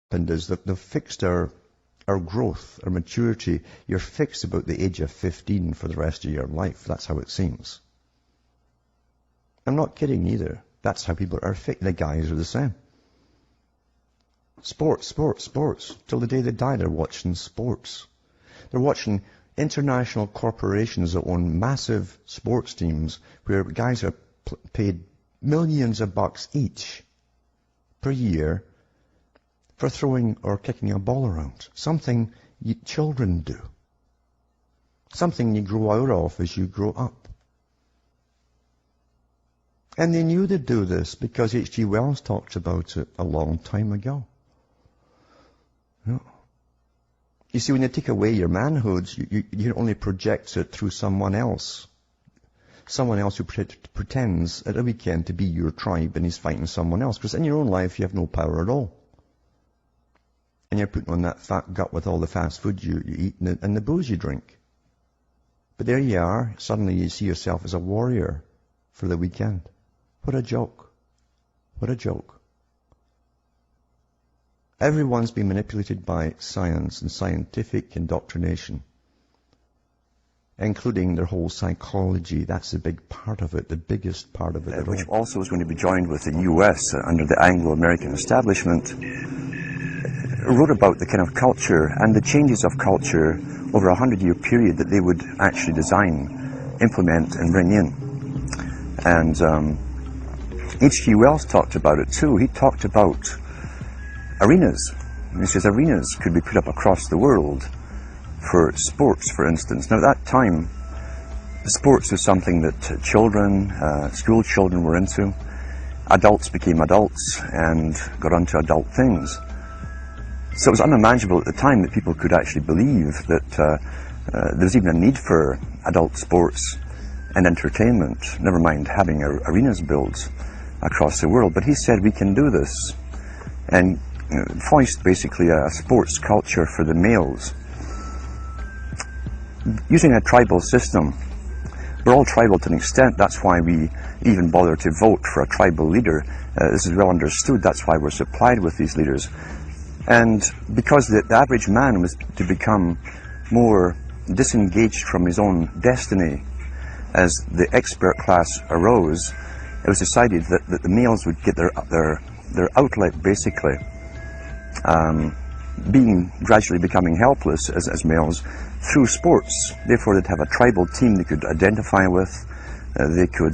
happened is that they've fixed our growth, our maturity. You're fixed about the age of 15 for the rest of your life. That's how it seems. I'm not kidding either. That's how people are fixed. The guys are the same. Sports. Till the day they die, they're watching sports. They're watching international corporations that own massive sports teams where guys are paid millions of bucks each per year for throwing or kicking a ball around. Something children do. Something you grow out of as you grow up. And they knew they'd do this because H.G. Wells talked about it a long time ago. You see, when you take away your manhood, you only project it through someone else. Someone else who pretends at a weekend to be your tribe and he's fighting someone else. Because in your own life, you have no power at all. And you're putting on that fat gut with all the fast food you eat and the booze you drink. But there you are. Suddenly you see yourself as a warrior for the weekend. What a joke. What a joke. Everyone's been manipulated by science and scientific indoctrination, including their whole psychology. That's a big part of it, the biggest part of it. Which also is going to be joined with the U.S. Under the Anglo-American establishment, wrote about the kind of culture and the changes of culture over a 100-year period that they would actually design, implement, and bring in. And H.G. Wells talked about it too. He talked about arenas. He says arenas could be put up across the world for sports, for instance. Now at that time, sports was something that children, school children were into. Adults became adults and got onto adult things. So it was unimaginable at the time that people could actually believe that there was even a need for adult sports and entertainment, never mind having arenas built across the world. But he said we can do this and foist basically a sports culture for the males. Using a tribal system, we're all tribal to an extent. That's why we even bother to vote for a tribal leader. This is well understood. That's why we're supplied with these leaders. And because the average man was to become more disengaged from his own destiny as the expert class arose, it was decided that the males would get their outlet basically, gradually becoming helpless as males through sports. Therefore they'd have a tribal team they could identify with, they could